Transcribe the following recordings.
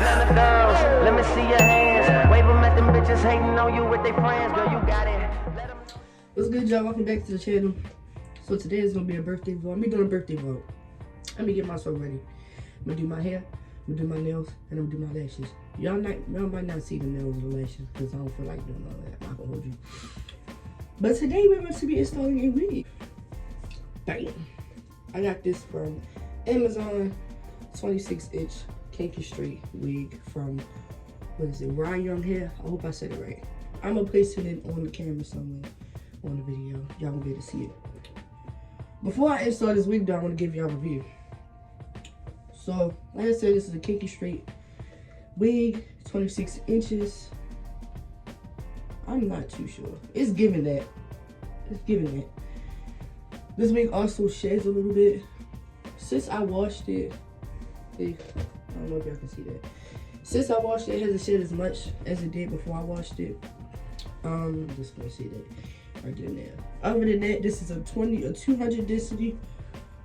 Let the girls, let me see your hands. Wave them at them bitches hating on you with their friends. Girl, you got it. What's good, y'all? Welcome back to the channel. So today is gonna be a birthday vlog. I'm gonna be doing a birthday vlog. Let me get myself ready. I'm gonna do my hair, I'm gonna do my nails, and I'm gonna do my lashes. Y'all might not see the nails or the lashes because I don't feel like doing all that. I'm not gonna hold you. But today we're going to be installing a wig. Bam! I got this from Amazon, 26-inch kinky straight wig from, what is it, Ryan Young Hair. I hope I said it right. I'm gonna place it on the camera somewhere on the video. Y'all gonna be able to see it. Before I install this wig though, I want to give y'all a review. So, like I said, this is a kinky straight wig, 26 inches. I'm not too sure. It's giving that. It's giving that. This wig also sheds a little bit. Since I washed it, I don't know if y'all can see that. Since I washed it, it hasn't shed as much as it did before I washed it. Just gonna say that right there. Other than that, this is a 200 density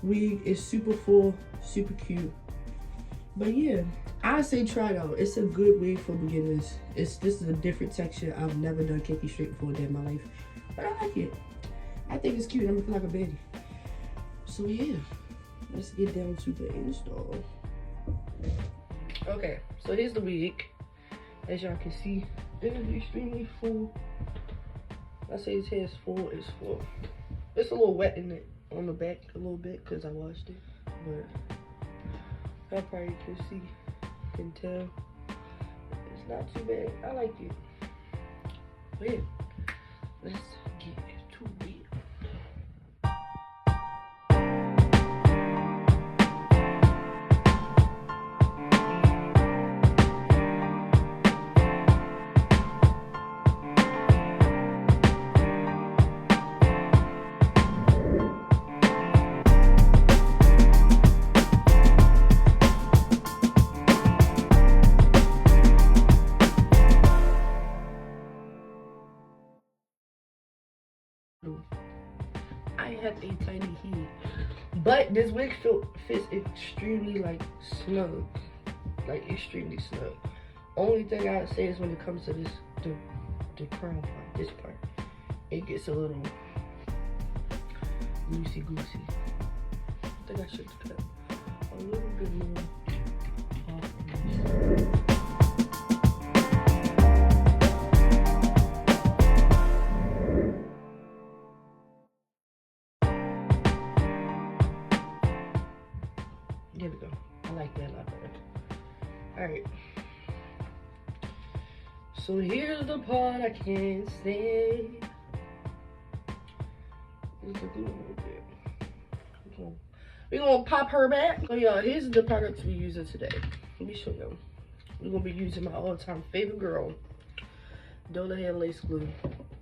wig. It's super full, super cute. But yeah, I say try it out. It's a good wig for beginners. This is a different texture. I've never done kinky straight before a day in my life, but I like it. I think it's cute. I'm looking like a baby. So yeah, let's get down to the install. Okay, so here's the wig. As y'all can see, it is extremely full. I say his hair is full. It's full. It's a little wet in it on the back a little bit because I washed it, but y'all probably can tell it's not too bad. I like it. But yeah, let's get to it. I have a tiny head, but this wig fits extremely snug, extremely snug. Only thing I would say is when it comes to the crown part, this part, it gets a little loosey goosey. I think I should cut a little bit more off. There we go. I like that a lot better. Alright. So here's the part I can't say. We're gonna pop her back. So y'all, here's the products we're using today. Let me show you. We're gonna be using my all-time favorite girl, Dola Hair Lace Glue.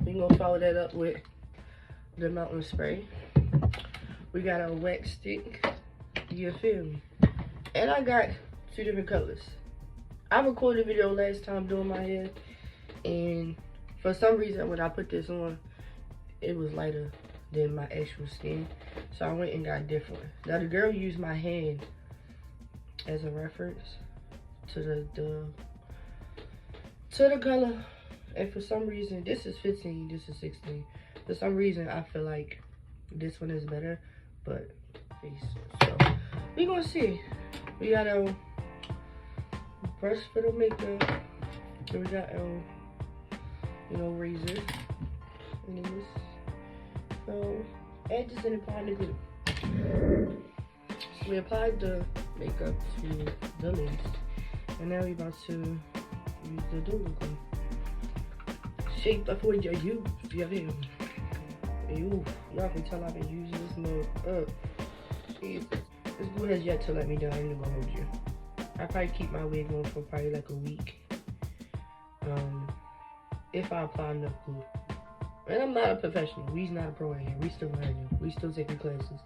We're gonna follow that up with the mountain spray. We got a wax stick. You feel me? And I got 2 different colors. I recorded a video last time doing my hair, and for some reason when I put this on, it was lighter than my actual skin, so I went and got different. Now the girl used my hand as a reference to the color, and for some reason, this is 15, this is 16. For some reason I feel like this one is better, but so we gonna see. We got a brush for the makeup. Then we got a razor. Anyways, so add this and apply the glue. So we applied the makeup to the lips, and now we about to use the Dola glue. Shaped up for your use. Y'all can tell I've been using this mug up. This glue has yet to let me down. I ain't gonna hold you. I probably keep my wig on for probably like a week. If I apply enough glue. And I'm not a professional. We's not a pro in here. We still learning. We still taking classes.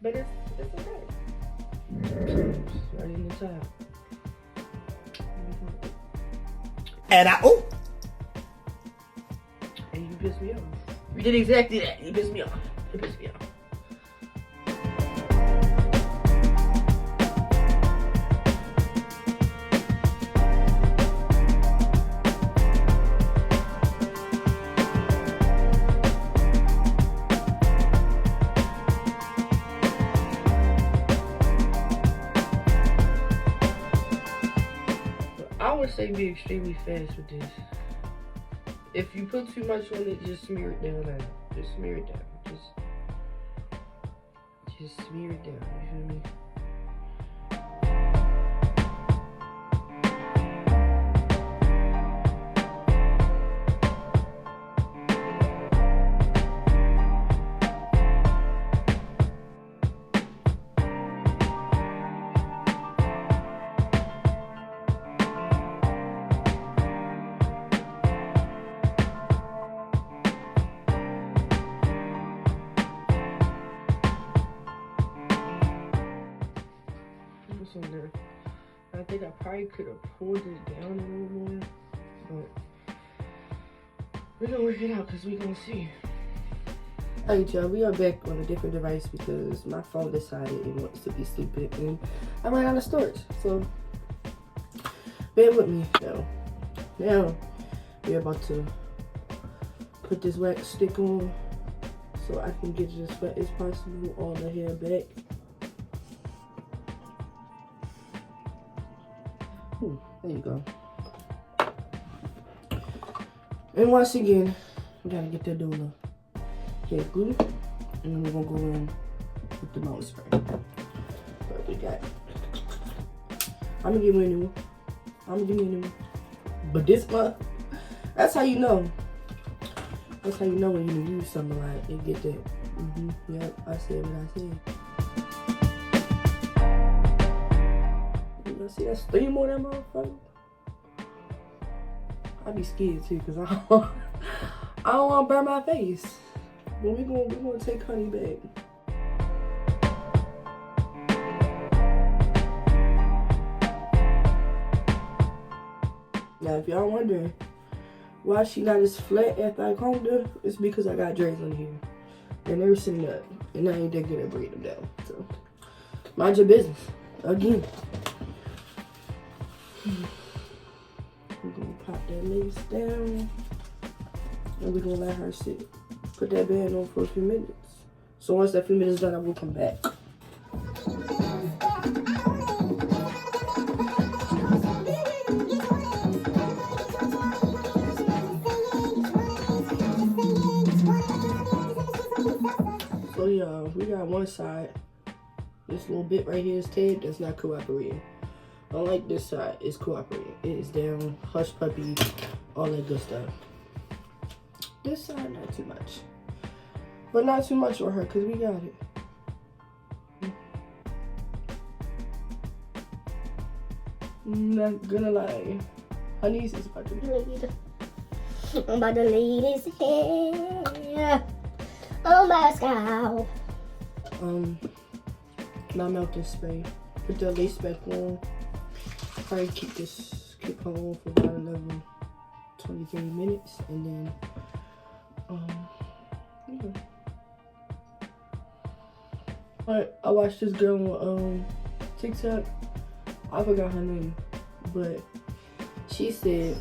But it's okay. Right in the top. And and you pissed me off. You did exactly that. You pissed me off. You pissed me off. would say be extremely fast with this. If you put too much on it, just smear it down. Just smear it down. Just smear it down. You feel me? On there. I think I probably could have pulled it down a little more, but we're gonna work it out because we're gonna see. Alright, y'all, we are back on a different device because my phone decided it wants to be stupid and I ran out of storage. So bear with me. Now we're about to put this wax stick on so I can get it as wet as possible, all the hair back. There you go. And once again, we gotta get that doing hair glue, and then we're gonna go in with the mouth spray. What we got? I'm gonna give me a new one. But this month, that's how you know. That's how you know when you use something like it get that. Yep, I said what I said. See, that's 3 more than motherfucker. I be scared too, cause I don't want to burn my face. But we gonna take honey back. Now, if y'all wondering why she not as flat as I combed her, it's because I got dreads on here, and they're sitting up, and I ain't that good at braiding them down. So, mind your business. Again. We're gonna pop that lace down and we're gonna let her sit. Put that band on for a few minutes. So once that few minutes is done, I will come back. So yeah, we got one side. This little bit right here is taped, that's not cooperating. Unlike this side, it's cooperating. It is down, hush puppy, all that good stuff. This side, not too much. But not too much on her, because we got it. Not gonna lie. Her niece is about to lead. I'm about to lead his hair on my scalp. Now melt this spray. Put the lace back on. Probably keep her on for about another 23 minutes, and then yeah. But I watched this girl on TikTok. I forgot her name, but she said,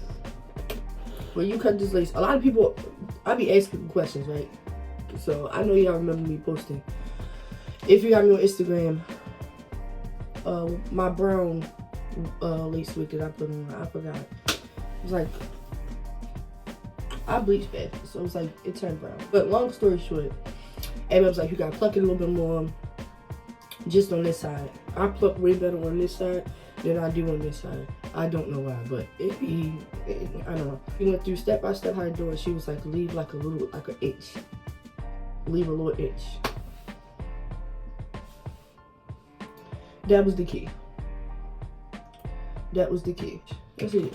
when you cut this lace, a lot of people, I be asking questions, right? So I know y'all remember me posting. If you got me on Instagram, my brown lace wig that I put on, I forgot. It was like, I bleached it, so it's like, it turned brown. But long story short, everybody was like, you gotta pluck it a little bit more, just on this side. I pluck way better on this side than I do on this side. I don't know why, but I don't know. We went through step by step how to do it. She was like, leave like an inch. Leave a little inch. That was the key. That was the key. That's it.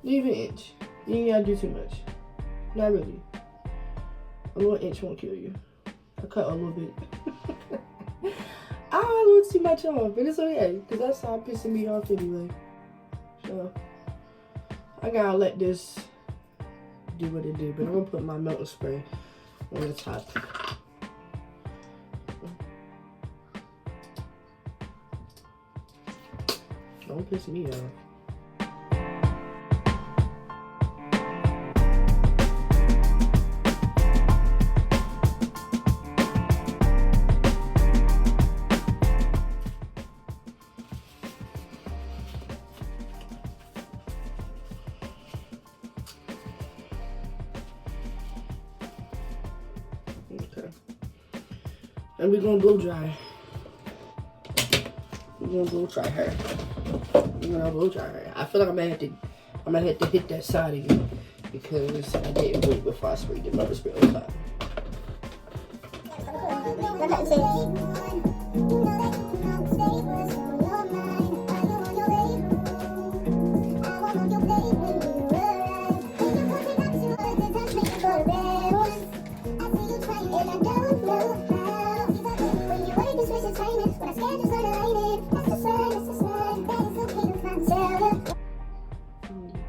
Leave an inch. You ain't gotta do too much. Not really. A little inch won't kill you. I cut a little bit. I don't want a little too much off, but it's okay, because that's not pissing me off anyway. So, I gotta let this do what it do, but I'm gonna put my melting spray on the top. Don't piss me off. And we're gonna blow dry. We're gonna blow dry her. We're gonna blow dry her. I feel like I'm gonna have to hit that side again because I didn't wait before I sprayed the rubber spray on top.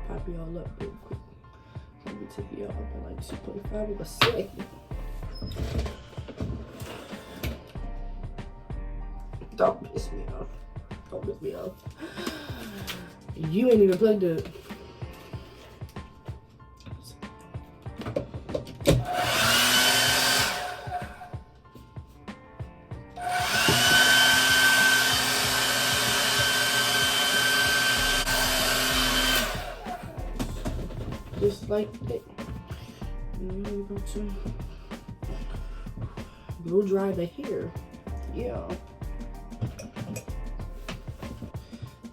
Pop y'all up real quick. Let me take y'all up at like 2.5 of a second. Don't piss me off. Don't piss me off. You ain't even plugged up. Just like that. And then we're going to blow dry the hair. Yeah.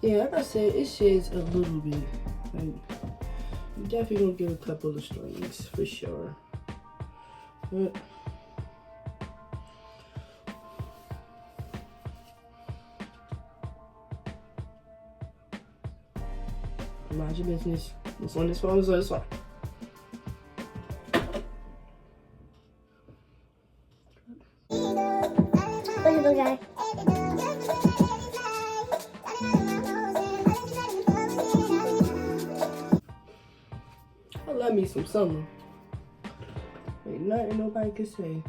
Yeah, like I said, it sheds a little bit. Like, you definitely gonna get a couple of strings for sure. But mind your business. This one, this one, this one, this one. I love me some summer. Ain't nothing nobody can say.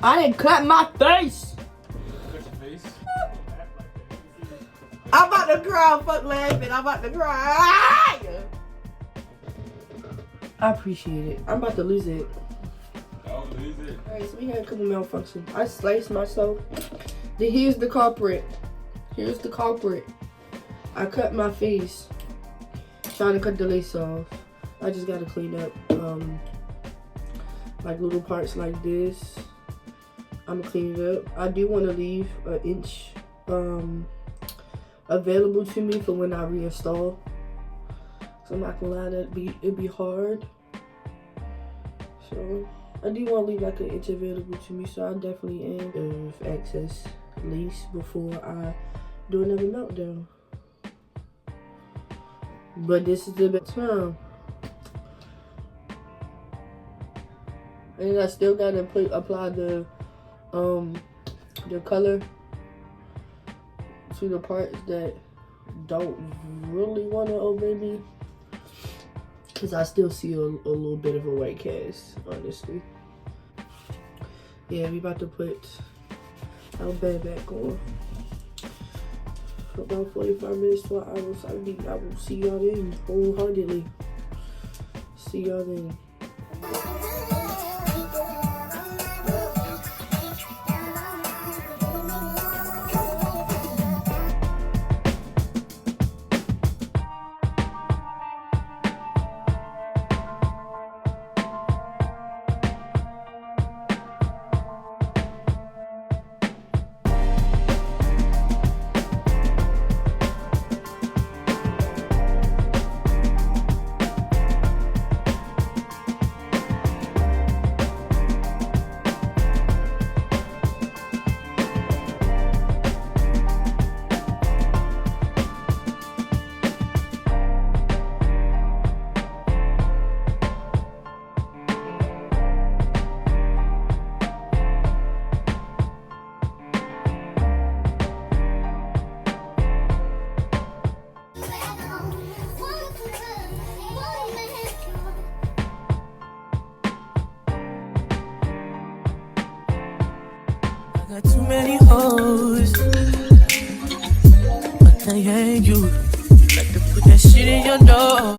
I didn't cut my face. Cut your face. I'm about to cry. Fuck laughing. I'm about to cry. I appreciate it. I'm about to lose it. Don't lose it. Alright, so we had a couple malfunctions. I sliced myself. Here's the culprit. Here's the culprit. I cut my face trying to cut the lace off. I just gotta clean up like little parts like this. I'm gonna clean it up. I do want to leave an inch available to me for when I reinstall. So I'm not gonna lie, it'd be hard. So I do want to leave like an inch available to me. So I definitely am of access at least before I do another meltdown. But this is the best time. And I still gotta apply the color to the parts that don't really want to obey me, because I still see a little bit of a white cast, honestly. Yeah, we about to put our bed back on for about 45 minutes to an hour. So I will see y'all then, wholeheartedly. See y'all then. many hoes, but they ain't you. You like to put that shit in your nose.